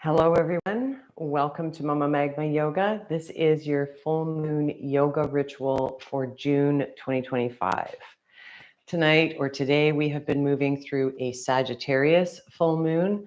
Hello, everyone. Welcome to Mama Magma Yoga. This is your full moon yoga ritual for June 2025. Tonight or today, we have been moving through a Sagittarius full moon.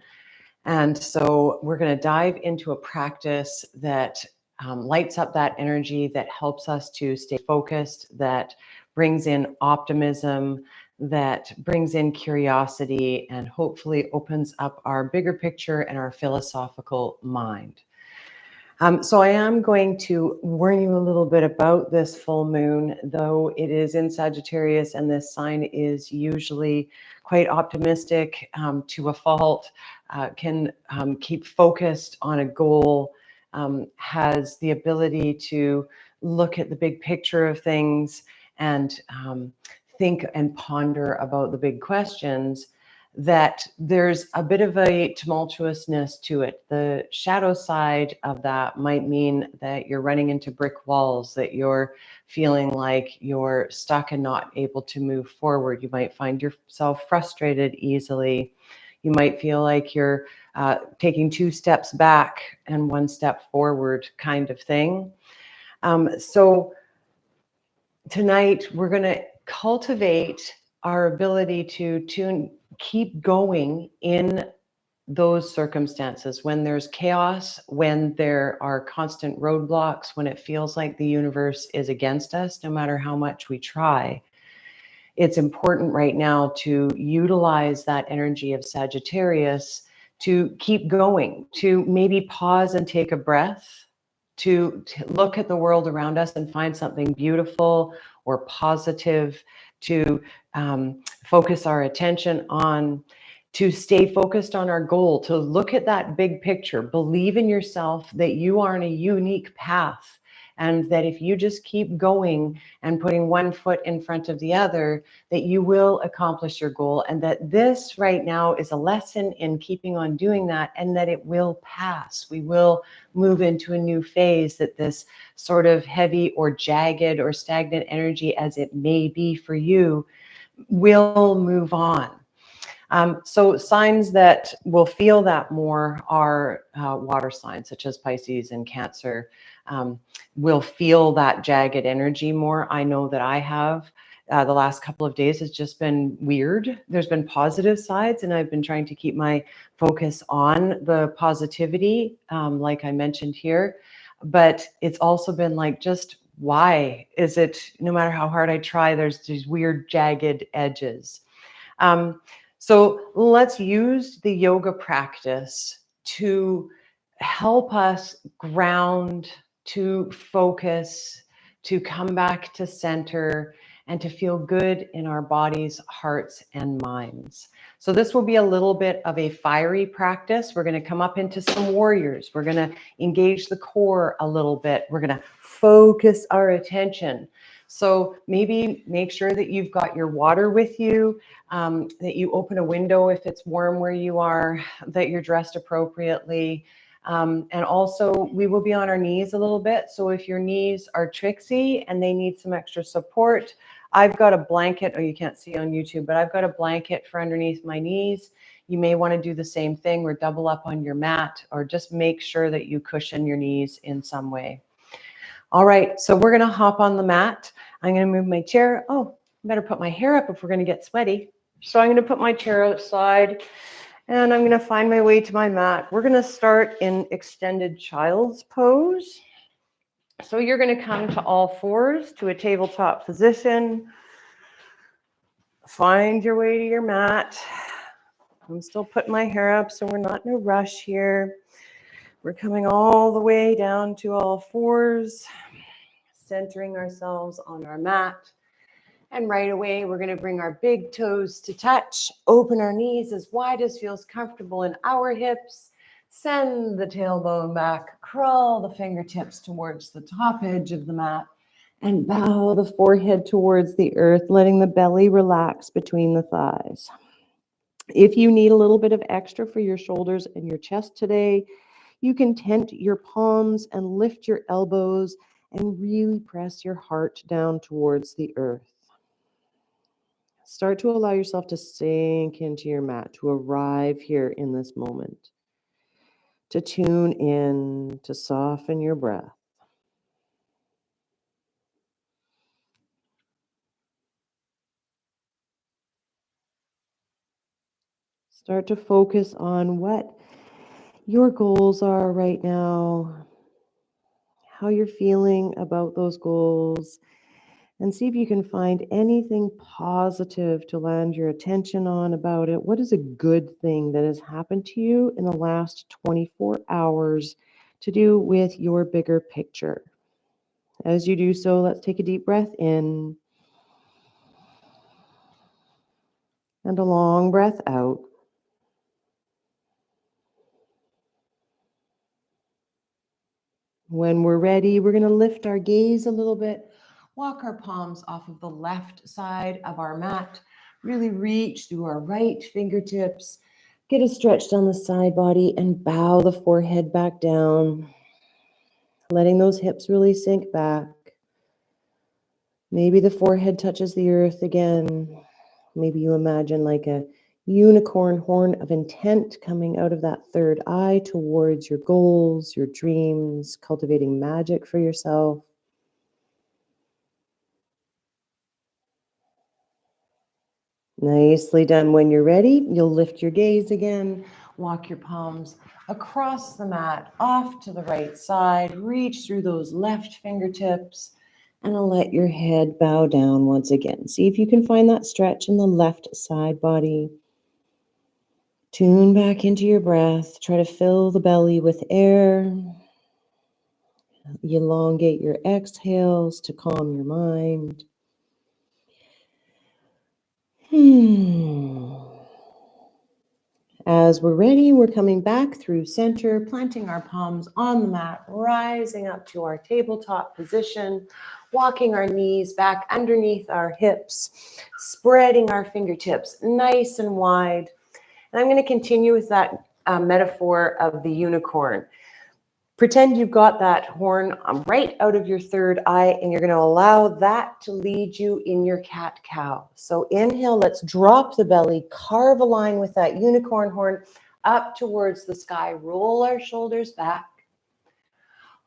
And so we're going to dive into a practice that lights up that energy, that helps us to stay focused, that brings in optimism, that brings in curiosity, and hopefully opens up our bigger picture and our philosophical mind. So I am going to warn you a little bit about this full moon, though it is in Sagittarius and this sign is usually quite optimistic to a fault, can keep focused on a goal, has the ability to look at the big picture of things and think and ponder about the big questions, that there's a bit of a tumultuousness to it. The shadow side of that might mean that you're running into brick walls, that you're feeling like you're stuck and not able to move forward. You might find yourself frustrated easily. You might feel like you're taking 2 steps back and 1 step forward kind of thing. So tonight we're going to cultivate our ability to keep going in those circumstances when there's chaos, when there are constant roadblocks, when it feels like the universe is against us, no matter how much we try. It's important right now to utilize that energy of Sagittarius to keep going, to maybe pause and take a breath, to look at the world around us and find something beautiful or positive, to focus our attention on, to stay focused on our goal, to look at that big picture, believe in yourself that you are on a unique path, and that if you just keep going and putting 1 foot in front of the other, that you will accomplish your goal, and that this right now is a lesson in keeping on doing that, and that it will pass. We will move into a new phase, that this sort of heavy or jagged or stagnant energy, as it may be for you, will move on. So signs that will feel that more are water signs, such as Pisces and Cancer. Will feel that jagged energy more. I know that I have. The last couple of days has just been weird. There's been positive sides, and I've been trying to keep my focus on the positivity, like I mentioned here. But it's also been like, just why is it, no matter how hard I try, there's these weird jagged edges. So let's use the yoga practice to help us ground, to focus, to come back to center, and to feel good in our bodies, hearts, and minds. So this will be a little bit of a fiery practice. We're going to come up into some warriors. We're going to engage the core a little bit. We're going to focus our attention. So maybe make sure that you've got your water with you, that you open a window if it's warm where you are, that you're dressed appropriately. And also we will be on our knees a little bit. So if your knees are tricksy and they need some extra support, I've got a blanket, or you can't see on YouTube, but I've got a blanket for underneath my knees. You may want to do the same thing, or double up on your mat, or just make sure that you cushion your knees in some way. All right, so we're going to hop on the mat. I'm going to move my chair. Oh, I better put my hair up if we're going to get sweaty. So I'm going to put my chair outside, and I'm going to find my way to my mat. We're going to start in extended child's pose. So you're going to come to all fours to a tabletop position. Find your way to your mat. I'm still putting my hair up, so we're not in a rush here. We're coming all the way down to all fours, centering ourselves on our mat. And right away, we're going to bring our big toes to touch, open our knees as wide as feels comfortable in our hips, send the tailbone back, crawl the fingertips towards the top edge of the mat, and bow the forehead towards the earth, letting the belly relax between the thighs. If you need a little bit of extra for your shoulders and your chest today, you can tent your palms and lift your elbows and really press your heart down towards the earth. Start to allow yourself to sink into your mat, to arrive here in this moment. to tune in, to soften your breath. Start to focus on what your goals are right now, how you're feeling about those goals, and see if you can find anything positive to land your attention on about it. What is a good thing that has happened to you in the last 24 hours to do with your bigger picture? As you do so, let's take a deep breath in and a long breath out. When we're ready, we're going to lift our gaze a little bit, walk our palms off of the left side of our mat, really reach through our right fingertips, get a stretch down the side body, and bow the forehead back down, letting those hips really sink back. Maybe the forehead touches the earth again. Maybe you imagine like a unicorn horn of intent coming out of that third eye towards your goals, your dreams, cultivating magic for yourself. Nicely done. When you're ready, you'll lift your gaze again, walk your palms across the mat, off to the right side, reach through those left fingertips, and let your head bow down once again. See if you can find that stretch in the left side body. Tune back into your breath. Try to fill the belly with air. Elongate your exhales to calm your mind. As we're ready, we're coming back through center, planting our palms on the mat, rising up to our tabletop position, walking our knees back underneath our hips, spreading our fingertips nice and wide. And I'm going to continue with that metaphor of the unicorn. Pretend you've got that horn right out of your third eye, and you're going to allow that to lead you in your cat-cow. So inhale, let's drop the belly, carve a line with that unicorn horn up towards the sky. Roll our shoulders back.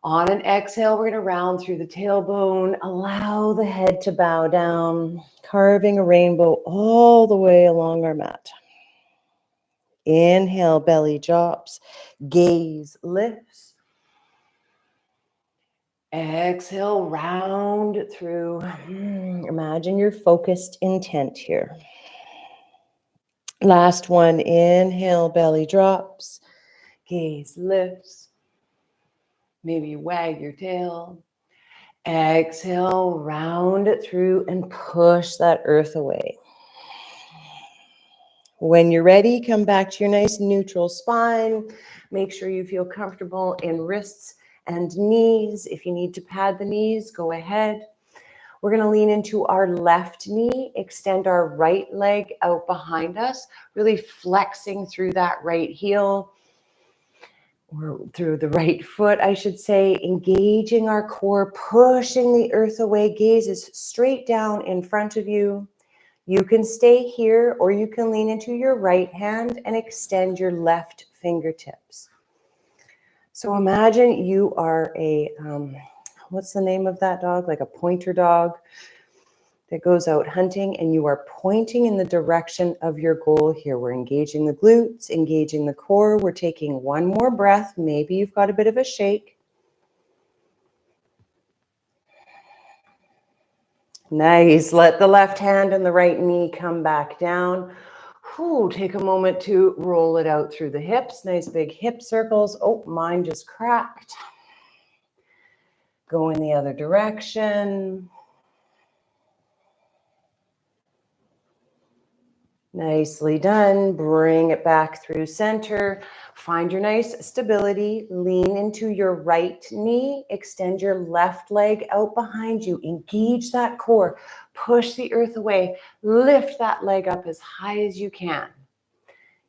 On an exhale, we're going to round through the tailbone. Allow the head to bow down, carving a rainbow all the way along our mat. Inhale, belly drops, gaze lifts. Exhale, round it through. Imagine your focused intent here. Last one, inhale, belly drops, gaze lifts. Maybe you wag your tail. Exhale, round it through and push that earth away. When you're ready, come back to your nice neutral spine. Make sure you feel comfortable in wrists and knees. If you need to pad the knees, go ahead. We're going to lean into our left knee, extend our right leg out behind us, really flexing through that right heel, or through the right foot, I should say, engaging our core, pushing the earth away. Gaze is straight down in front of you. You can stay here, or you can lean into your right hand and extend your left fingertips. So imagine you are a, what's the name of that dog? Like a pointer dog that goes out hunting, and you are pointing in the direction of your goal here. We're engaging the glutes, engaging the core. We're taking one more breath. Maybe you've got a bit of a shake. Nice. Let the left hand and the right knee come back down. Take a moment to roll it out through the hips. Nice big hip circles. Oh, mine just cracked. Go in the other direction. Nicely done. Bring it back through center. Find your nice stability. Lean into your right knee. Extend your left leg out behind you. Engage that core. Push the earth away. Lift that leg up as high as you can.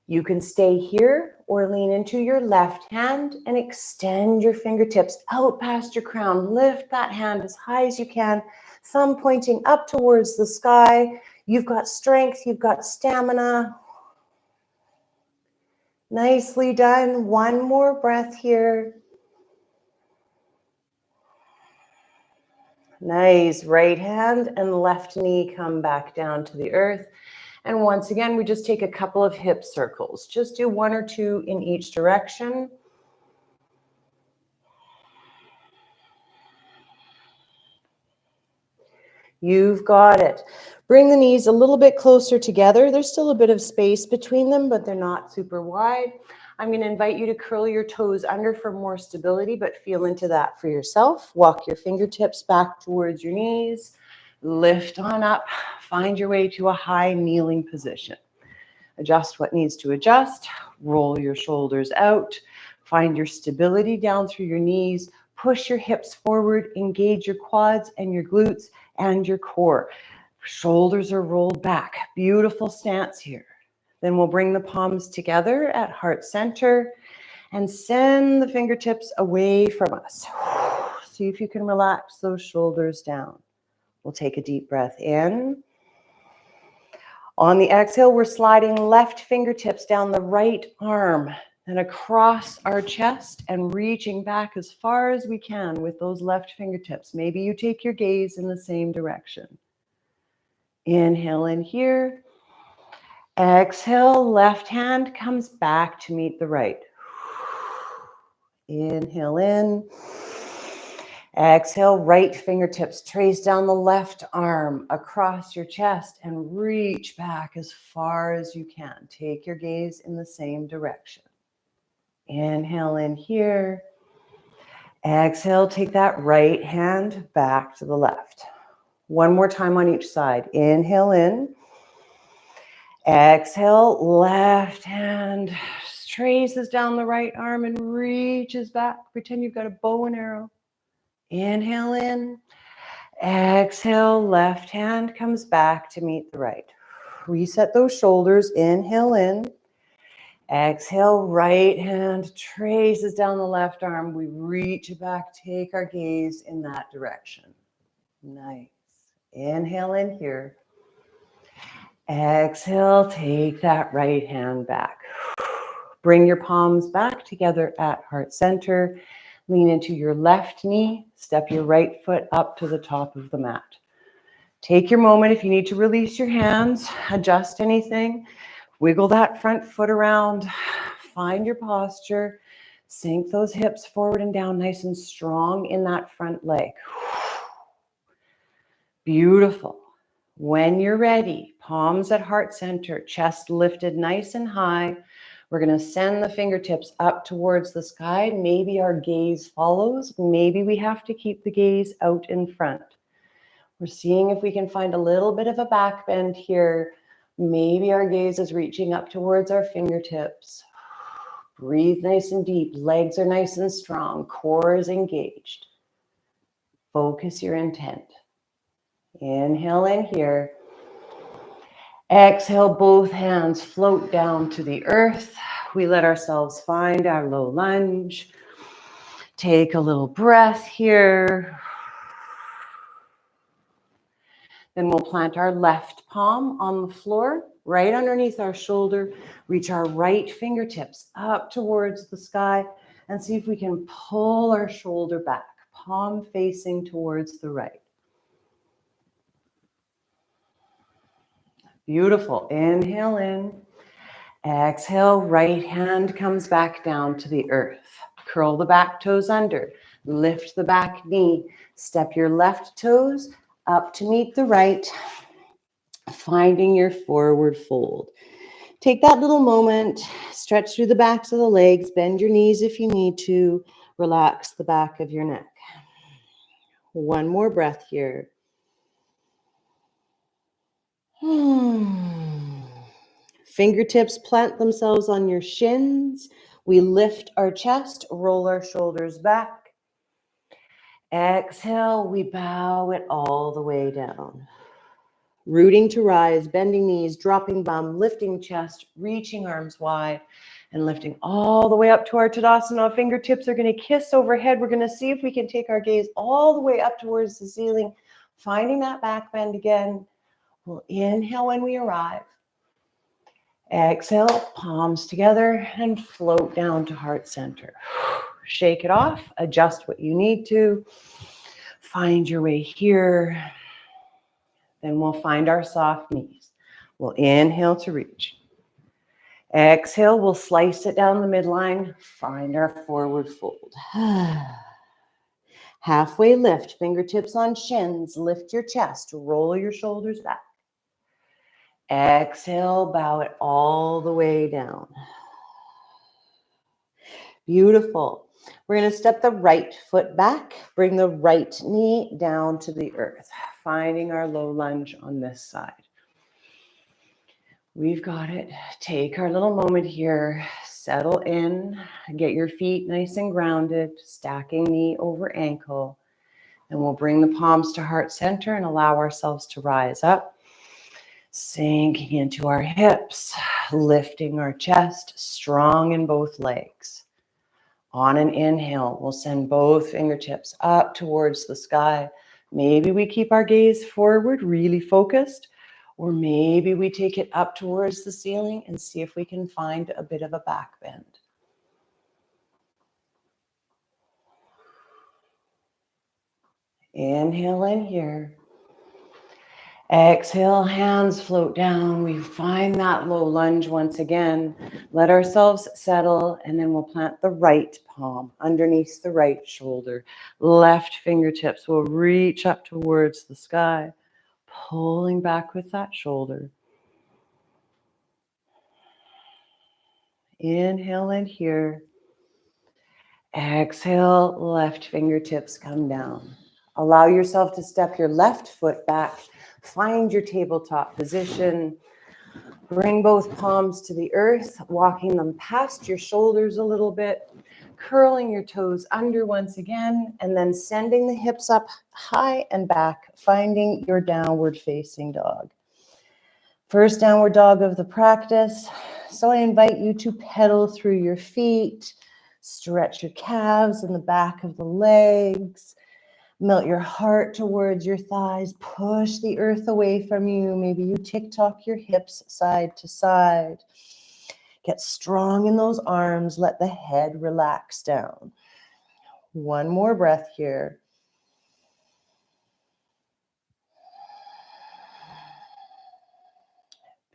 You can stay here or lean into your left hand and extend your fingertips out past your crown. Lift that hand as high as you can. Thumb pointing up towards the sky. You've got strength, you've got stamina. Nicely done. One more breath here. Nice. Right hand and left knee come back down to the earth. And once again, we just take a couple of hip circles. Just do 1 or 2 in each direction. You've got it. Bring the knees a little bit closer together. There's still a bit of space between them, but they're not super wide. I'm going to invite you to curl your toes under for more stability, but feel into that for yourself. Walk your fingertips back towards your knees. Lift on up. Find your way to a high kneeling position. Adjust what needs to adjust. Roll your shoulders out. Find your stability down through your knees. Push your hips forward. Engage your quads and your glutes and your core. Shoulders are rolled back. Beautiful stance here. Then we'll bring the palms together at heart center and send the fingertips away from us. See if you can relax those shoulders down. We'll take a deep breath in. On the exhale, we're sliding left fingertips down the right arm and across our chest and reaching back as far as we can with those left fingertips. Maybe you take your gaze in the same direction. Inhale in here. Exhale, left hand comes back to meet the right. Inhale in. Exhale, right fingertips trace down the left arm across your chest and reach back as far as you can. Take your gaze in the same direction. Inhale in here. Exhale, take that right hand back to the left. One more time on each side. Inhale in. Exhale, left hand traces down the right arm and reaches back. Pretend you've got a bow and arrow. Inhale in. Exhale, left hand comes back to meet the right. Reset those shoulders. Inhale in. Exhale, right hand traces down the left arm. We reach back, take our gaze in that direction. Nice. Inhale in here. Exhale, take that right hand back. Bring your palms back together at heart center. Lean into your left knee. Step your right foot up to the top of the mat. Take your moment if you need to release your hands, adjust anything. Wiggle that front foot around. Find your posture. Sink those hips forward and down nice and strong in that front leg. Beautiful. When you're ready, palms at heart center, chest lifted nice and high. We're going to send the fingertips up towards the sky. Maybe our gaze follows. Maybe we have to keep the gaze out in front. We're seeing if we can find a little bit of a back bend here. Maybe our gaze is reaching up towards our fingertips. Breathe nice and deep. Legs are nice and strong. Core is engaged. Focus your intent. Inhale in here. Exhale, both hands float down to the earth. We let ourselves find our low lunge. Take a little breath here. Then we'll plant our left palm on the floor, right underneath our shoulder. Reach our right fingertips up towards the sky and see if we can pull our shoulder back, palm facing towards the right. Beautiful. Inhale in. Exhale, right hand comes back down to the earth. Curl the back toes under. Lift the back knee. Step your left toes up to meet the right, finding your forward fold. Take that little moment, stretch through the backs of the legs, bend your knees if you need to, relax the back of your neck. One more breath here. Fingertips plant themselves on your shins. We lift our chest, roll our shoulders back. Exhale, we bow it all the way down. Rooting to rise, bending knees, dropping bum, lifting chest, reaching arms wide, and lifting all the way up to our Tadasana. Fingertips are going to kiss overhead. We're going to see if we can take our gaze all the way up towards the ceiling, finding that back bend again. We'll inhale when we arrive. Exhale, palms together and float down to heart center. Shake it off, adjust what you need to. Find your way here. Then we'll find our soft knees. We'll inhale to reach. Exhale, we'll slice it down the midline. Find our forward fold. Halfway lift, fingertips on shins. Lift your chest, roll your shoulders back. Exhale, bow it all the way down. Beautiful. We're going to step the right foot back, bring the right knee down to the earth, finding our low lunge on this side. We've got it. Take our little moment here, settle in, get your feet nice and grounded, stacking knee over ankle, and we'll bring the palms to heart center and allow ourselves to rise up, sinking into our hips, lifting our chest, strong in both legs. On an inhale, we'll send both fingertips up towards the sky. Maybe we keep our gaze forward, really focused, or maybe we take it up towards the ceiling and see if we can find a bit of a back bend. Inhale in here. Exhale, hands float down. We find that low lunge once again. Let ourselves settle, and then we'll plant the right palm underneath the right shoulder. Left fingertips will reach up towards the sky, pulling back with that shoulder. Inhale in here. Exhale, left fingertips come down. Allow yourself to step your left foot back. Find your tabletop position. Bring both palms to the earth, walking them past your shoulders a little bit, curling your toes under once again, and then sending the hips up high and back, finding your downward facing dog. First downward dog of the practice. So I invite you to pedal through your feet, stretch your calves and the back of the legs. Melt your heart towards your thighs. Push the earth away from you. Maybe you tick-tock your hips side to side. Get strong in those arms. Let the head relax down. One more breath here.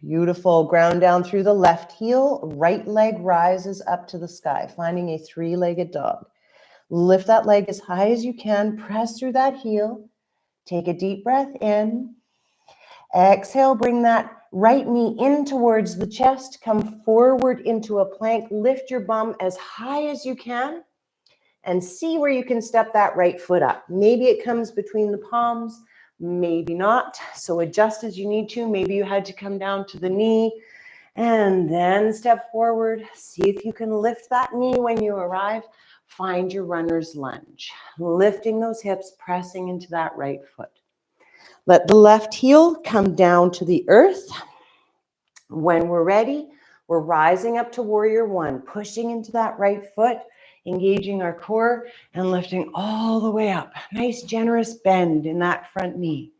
Beautiful. Ground down through the left heel. Right leg rises up to the sky, finding a three-legged dog. Lift that leg as high as you can. Press through that heel. Take a deep breath in. Exhale, bring that right knee in towards the chest. Come forward into a plank. Lift your bum as high as you can and see where you can step that right foot up. Maybe it comes between the palms, maybe not. So adjust as you need to. Maybe you had to come down to the knee and then step forward. See if you can lift that knee when you arrive. Find your runner's lunge, lifting those hips, pressing into that right foot. Let the left heel come down to the earth. When we're ready, we're rising up to warrior one, pushing into that right foot, engaging our core and lifting all the way up. Nice generous bend in that front knee.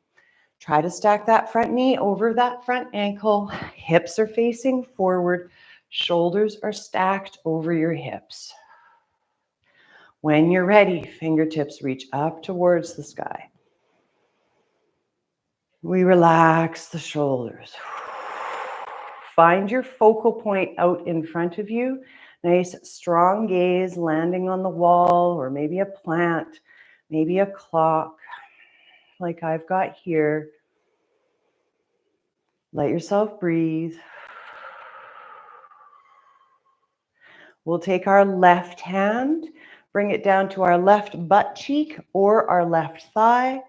Try to stack that front knee over that front ankle. Hips are facing forward. Shoulders are stacked over your hips. When you're ready, fingertips reach up towards the sky. We relax the shoulders. Find your focal point out in front of you. Nice strong gaze landing on the wall or maybe a plant, maybe a clock like I've got here. Let yourself breathe. We'll take our left hand, bring it down to our left butt cheek or our left thigh,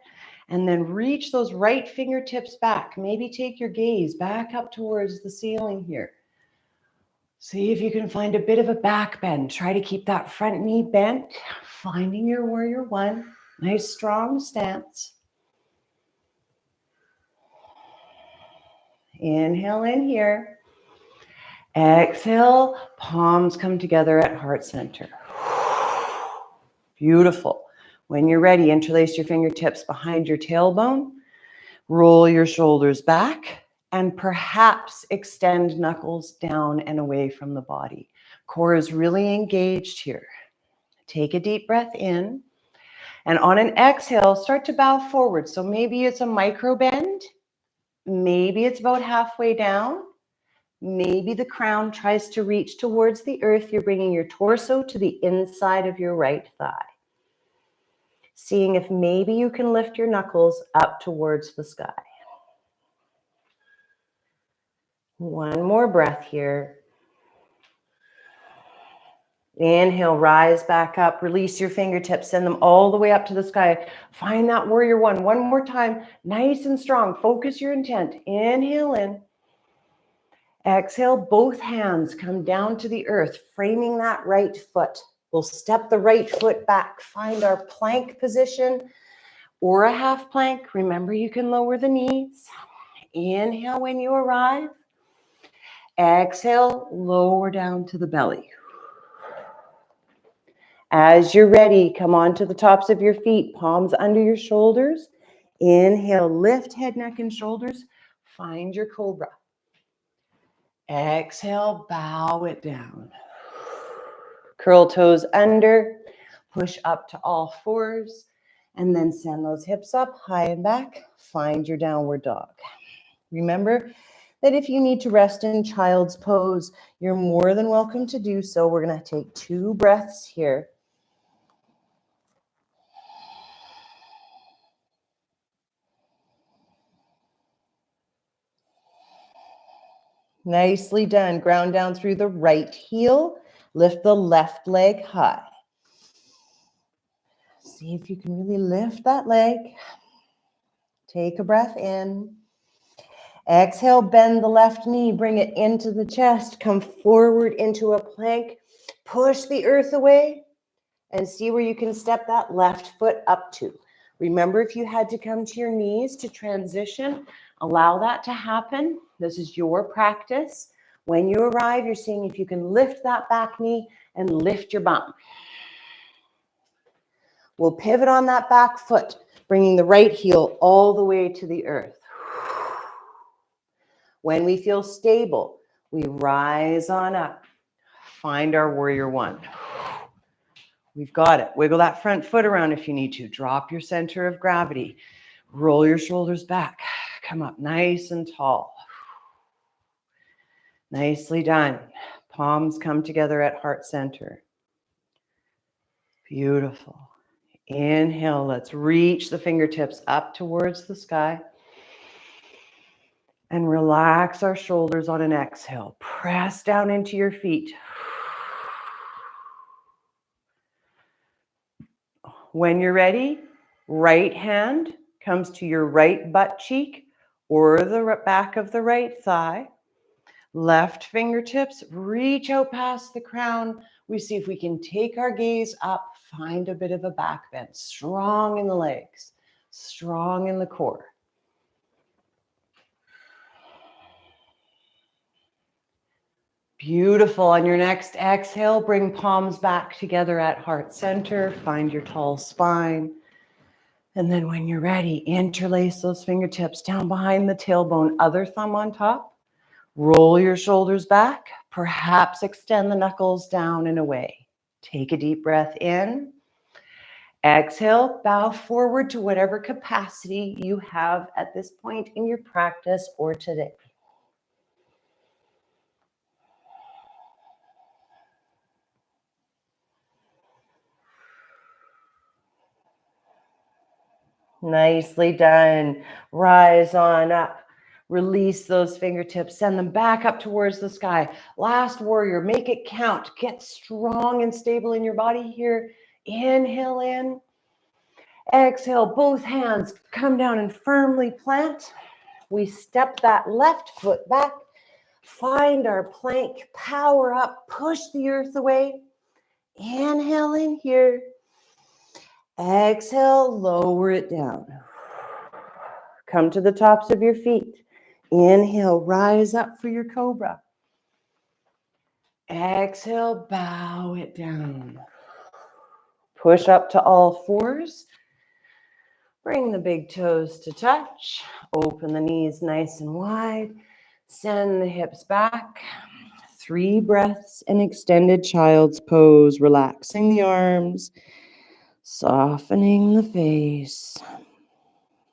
and then reach those right fingertips back. Maybe take your gaze back up towards the ceiling here. See if you can find a bit of a back bend. Try to keep that front knee bent, finding your warrior one. Nice strong stance. Inhale in here. Exhale, palms come together at heart center. Beautiful. When you're ready, interlace your fingertips behind your tailbone. Roll your shoulders back. And perhaps extend knuckles down and away from the body. Core is really engaged here. Take a deep breath in. And on an exhale, start to bow forward. So maybe it's a micro bend. Maybe it's about halfway down. Maybe the crown tries to reach towards the earth. You're bringing your torso to the inside of your right thigh. Seeing if maybe you can lift your knuckles up towards the sky. One more breath here. Inhale, rise back up, release your fingertips, send them all the way up to the sky. Find that warrior one more time, nice and strong. Focus your intent. Inhale in. Exhale, both hands come down to the earth, framing that right foot. We'll step the right foot back, find our plank position or a half plank. Remember, you can lower the knees. Inhale when you arrive. Exhale, lower down to the belly. As you're ready, come onto the tops of your feet, palms under your shoulders. Inhale, lift head, neck, and shoulders. Find your cobra. Exhale, bow it down. Curl toes under, push up to all fours, and then send those hips up, high and back. Find your downward dog. Remember that if you need to rest in child's pose, you're more than welcome to do so. We're going to take 2 breaths here. Nicely done. Ground down through the right heel. Lift the left leg high. See if you can really lift that leg. Take a breath in. Exhale, bend the left knee. Bring it into the chest. Come forward into a plank. Push the earth away and see where you can step that left foot up to. Remember, if you had to come to your knees to transition, allow that to happen. This is your practice. When you arrive, you're seeing if you can lift that back knee and lift your bum. We'll pivot on that back foot, bringing the right heel all the way to the earth. When we feel stable, we rise on up. Find our warrior one. We've got it. Wiggle that front foot around if you need to. Drop your center of gravity. Roll your shoulders back. Come up nice and tall. Nicely done. Palms come together at heart center. Beautiful. Inhale. Let's reach the fingertips up towards the sky. And relax our shoulders on an exhale. Press down into your feet. When you're ready, right hand comes to your right butt cheek or the back of the right thigh. Left fingertips reach out past the crown. We see if we can take our gaze up, find a bit of a back bend. Strong in the legs, strong in the core. Beautiful. On your next exhale, bring palms back together at heart center. Find your tall spine. And then when you're ready, interlace those fingertips down behind the tailbone, other thumb on top. Roll your shoulders back. Perhaps extend the knuckles down and away. Take a deep breath in. Exhale, bow forward to whatever capacity you have at this point in your practice or today. Nicely done. Rise on up. Release those fingertips. Send them back up towards the sky. Last warrior. Make it count. Get strong and stable in your body here. Inhale in. Exhale. Both hands come down and firmly plant. We step that left foot back. Find our plank. Power up. Push the earth away. Inhale in here. Exhale, lower it down. Come to the tops of your feet. Inhale, rise up for your cobra. Exhale, bow it down. Push up to all fours. Bring the big toes to touch. Open the knees nice and wide. Send the hips back. 3 breaths in extended child's pose, relaxing the arms, softening the face,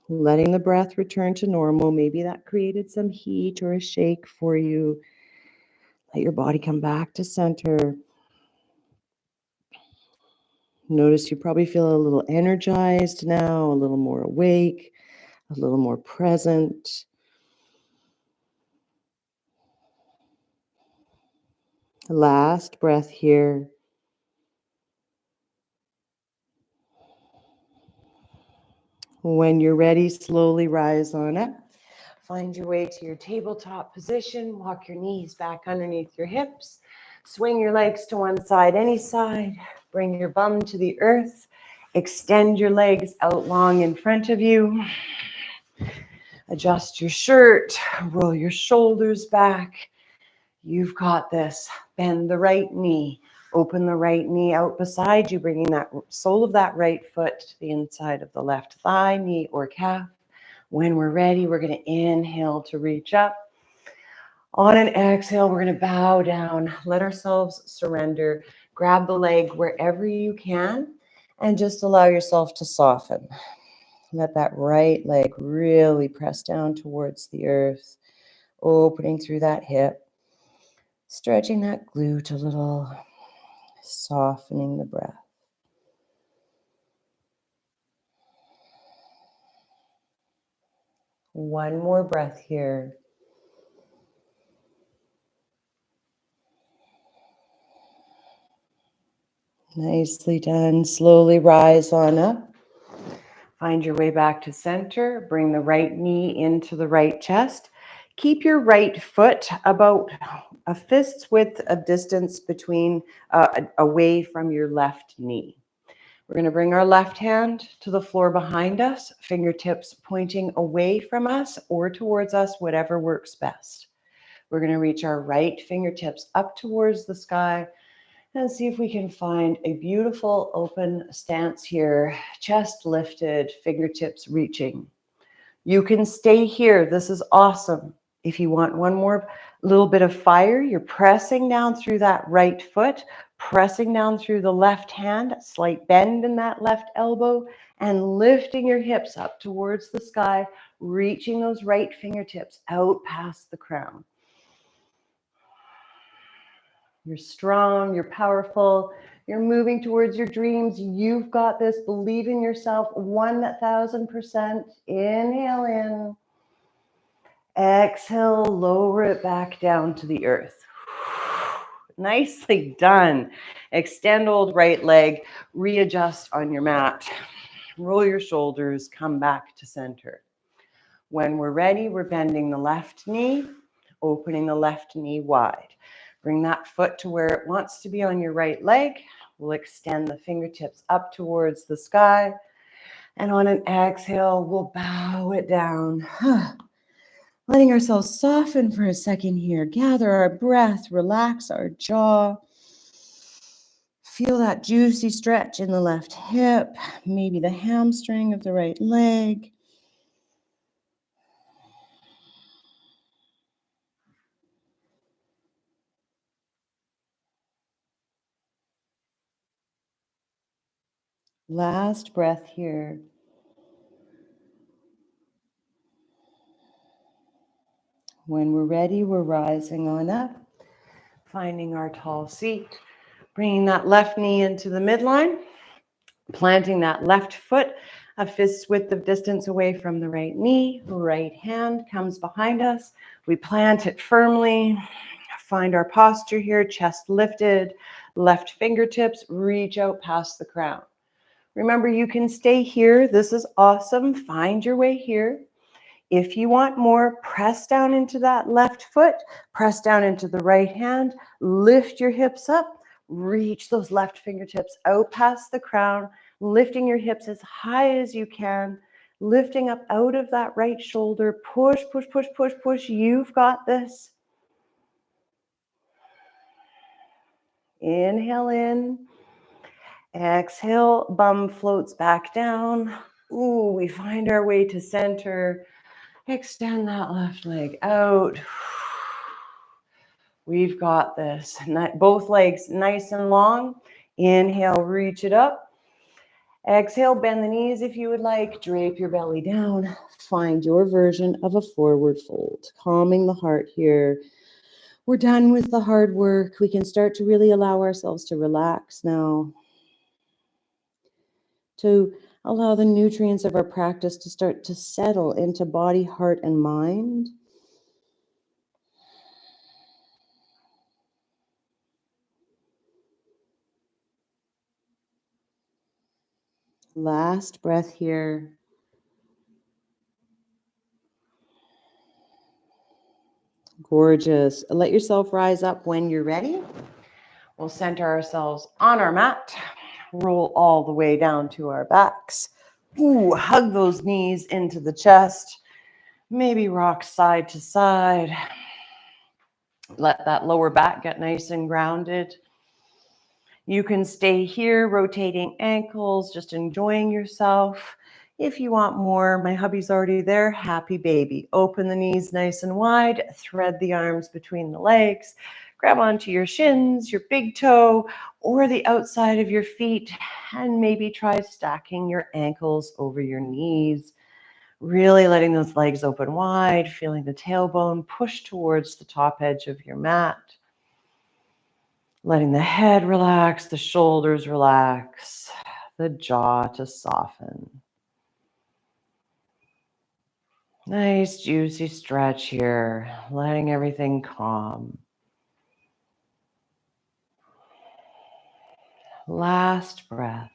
letting the breath return to normal. Maybe that created some heat or a shake for you. Let your body come back to center. Notice you probably feel a little energized now, a little more awake, a little more present. Last breath here. When you're ready, slowly rise on up. Find your way to your tabletop position. Walk your knees back underneath your hips. Swing your legs to one side, any side. Bring your bum to the earth. Extend your legs out long in front of you. Adjust your shirt. Roll your shoulders back. You've got this. Bend the right knee. Open the right knee out beside you, bringing that sole of that right foot to the inside of the left thigh, knee, or calf. When we're ready, we're going to inhale to reach up. On an exhale, we're going to bow down. Let ourselves surrender. Grab the leg wherever you can and just allow yourself to soften. Let that right leg really press down towards the earth, opening through that hip. Stretching that glute a little, softening the breath. One more breath here. Nicely done. Slowly rise on up. Find your way back to center. Bring the right knee into the right chest. Keep your right foot about a fist's width of distance between away from your left knee. We're going to bring our left hand to the floor behind us, fingertips pointing away from us or towards us, whatever works best. We're going to reach our right fingertips up towards the sky and see if we can find a beautiful open stance here, chest lifted, fingertips reaching. You can stay here. This is awesome. If you want one more little bit of fire, you're pressing down through that right foot, pressing down through the left hand, slight bend in that left elbow, and lifting your hips up towards the sky, reaching those right fingertips out past the crown. You're strong, you're powerful, you're moving towards your dreams. You've got this. Believe in yourself 1000%. Inhale in. Exhale, lower it back down to the earth. Nicely done. Extend old right leg, readjust on your mat. Roll your shoulders, come back to center. When we're ready, we're bending the left knee, opening the left knee wide. Bring that foot to where it wants to be on your right leg. We'll extend the fingertips up towards the sky. And on an exhale, we'll bow it down. Letting ourselves soften for a second here. Gather our breath, relax our jaw. Feel that juicy stretch in the left hip, maybe the hamstring of the right leg. Last breath here. When we're ready, we're rising on up, finding our tall seat, bringing that left knee into the midline, planting that left foot a fist's width of distance away from the right knee. Right hand comes behind us. We plant it firmly. Find our posture here, chest lifted, left fingertips reach out past the crown. Remember, you can stay here. This is awesome. Find your way here. If you want more, press down into that left foot, press down into the right hand, lift your hips up, reach those left fingertips out past the crown, lifting your hips as high as you can, lifting up out of that right shoulder. Push, push, push, push, push. You've got this. Inhale in. Exhale, bum floats back down. Ooh, we find our way to center. Extend that left leg out. We've got this. Both legs nice and long. Inhale, reach it up. Exhale, bend the knees if you would like. Drape your belly down. Find your version of a forward fold. Calming the heart here. We're done with the hard work. We can start to really allow ourselves to relax now. To allow the nutrients of our practice to start to settle into body, heart, and mind. Last breath here. Gorgeous. Let yourself rise up when you're ready. We'll center ourselves on our mat. Roll all the way down to our backs. Ooh, hug those knees into the chest. Maybe rock side to side. Let that lower back get nice and grounded. You can stay here, rotating ankles, just enjoying yourself. If you want more, my hubby's already there. Happy baby. Open the knees nice and wide. Thread the arms between the legs. Grab onto your shins, your big toe, or the outside of your feet, and maybe try stacking your ankles over your knees. Really letting those legs open wide, feeling the tailbone push towards the top edge of your mat. Letting the head relax, the shoulders relax, the jaw to soften. Nice juicy stretch here, letting everything calm. Last breath.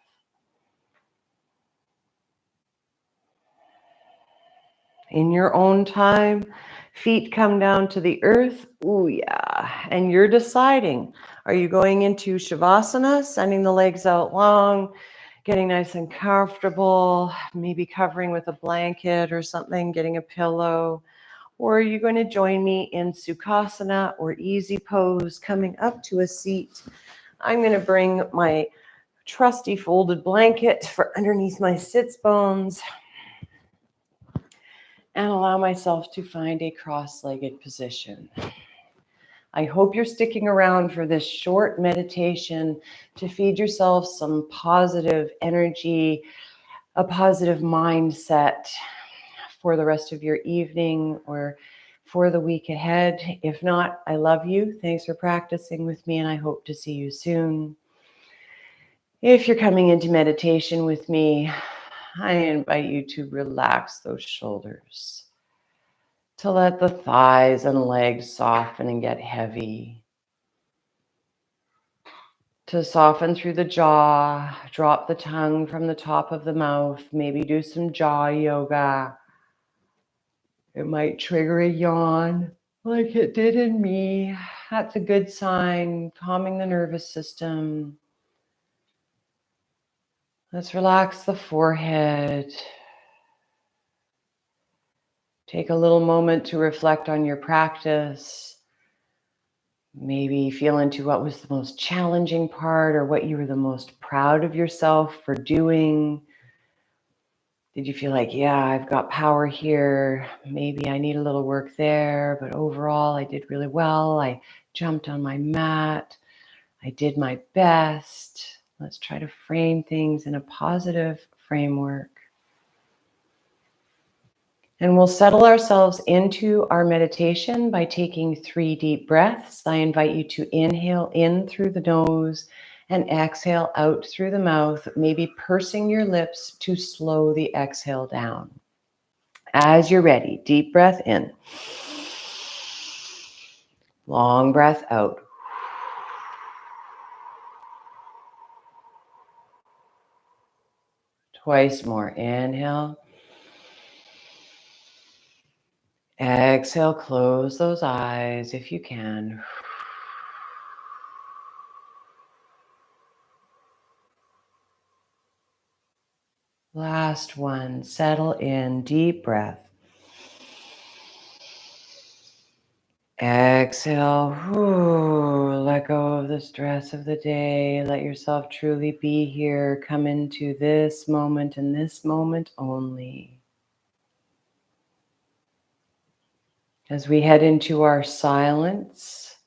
In your own time, feet come down to the earth. Ooh, yeah. And you're deciding, are you going into Shavasana, sending the legs out long, getting nice and comfortable, maybe covering with a blanket or something, getting a pillow? Or are you going to join me in Sukhasana or easy pose, coming up to a seat? I'm going to bring my trusty folded blanket for underneath my sits bones and allow myself to find a cross-legged position. I hope you're sticking around for this short meditation to feed yourself some positive energy, a positive mindset for the rest of your evening or for the week ahead. If not, I love you. Thanks for practicing with me, and I hope to see you soon. If you're coming into meditation with me, I invite you to relax those shoulders, to let the thighs and legs soften and get heavy, to soften through the jaw, drop the tongue from the top of the mouth, maybe do some jaw yoga. It might trigger a yawn like it did in me. That's a good sign, calming the nervous system. Let's relax the forehead. Take a little moment to reflect on your practice. Maybe feel into what was the most challenging part or what you were the most proud of yourself for doing. Did you feel like, yeah, I've got power here. Maybe I need a little work there, but overall I did really well. I jumped on my mat. I did my best. Let's try to frame things in a positive framework. And we'll settle ourselves into our meditation by taking 3 deep breaths. I invite you to inhale in through the nose and exhale out through the mouth, maybe pursing your lips to slow the exhale down. As you're ready, deep breath in. Long breath out. Twice more. Inhale. Exhale, close those eyes if you can. Last one. Settle in. Deep breath. Exhale. Let go of the stress of the day. Let yourself truly be here. Come into this moment and this moment only. As we head into our silence,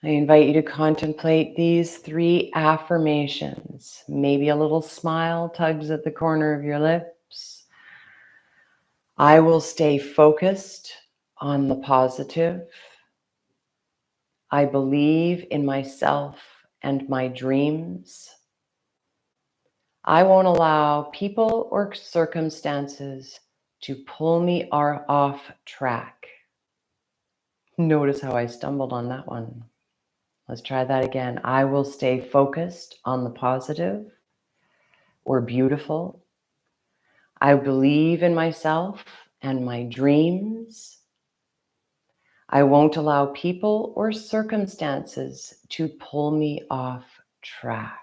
I invite you to contemplate these 3 affirmations. Maybe a little smile tugs at the corner of your lips. I will stay focused on the positive. I believe in myself and my dreams. I won't allow people or circumstances to pull me off track. Notice how I stumbled on that one. Let's try that again. I will stay focused on the positive or beautiful. I believe in myself and my dreams. I won't allow people or circumstances to pull me off track.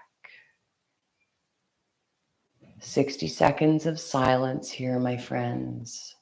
60 seconds of silence here, my friends.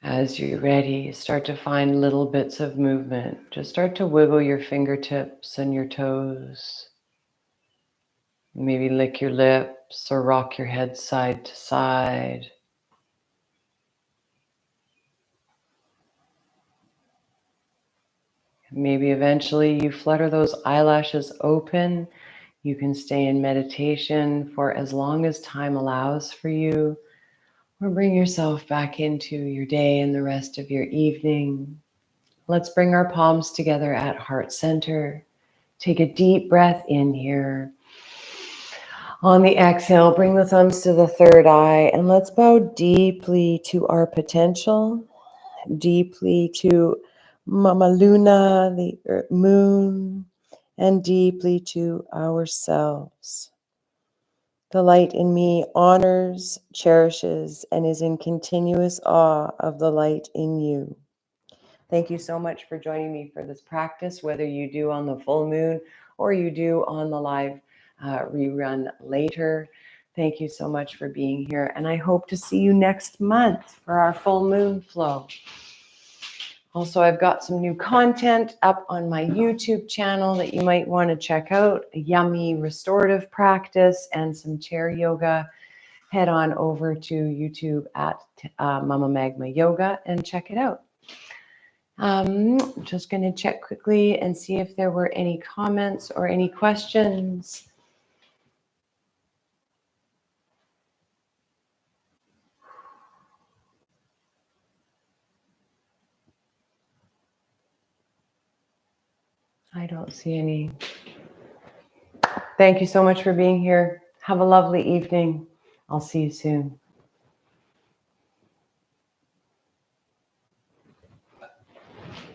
As you're ready, start to find little bits of movement. Just start to wiggle your fingertips and your toes. Maybe lick your lips or rock your head side to side. Maybe eventually you flutter those eyelashes open. You can stay in meditation for as long as time allows for you, or bring yourself back into your day and the rest of your evening. Let's bring our palms together at heart center. Take a deep breath in here. On the exhale, bring the thumbs to the third eye, and let's bow deeply to our potential, deeply to Mama Luna, the moon, and deeply to ourselves. The light in me honors, cherishes, and is in continuous awe of the light in you. Thank you so much for joining me for this practice, whether you do on the full moon or you do on the live rerun later. Thank you so much for being here, and I hope to see you next month for our full moon flow. Also, I've got some new content up on my YouTube channel that you might want to check out, a yummy restorative practice and some chair yoga. Head on over to YouTube at Mama Magma Yoga and check it out. Just going to check quickly and see if there were any comments or any questions. I don't see any. Thank you so much for being here. Have a lovely evening. I'll see you soon.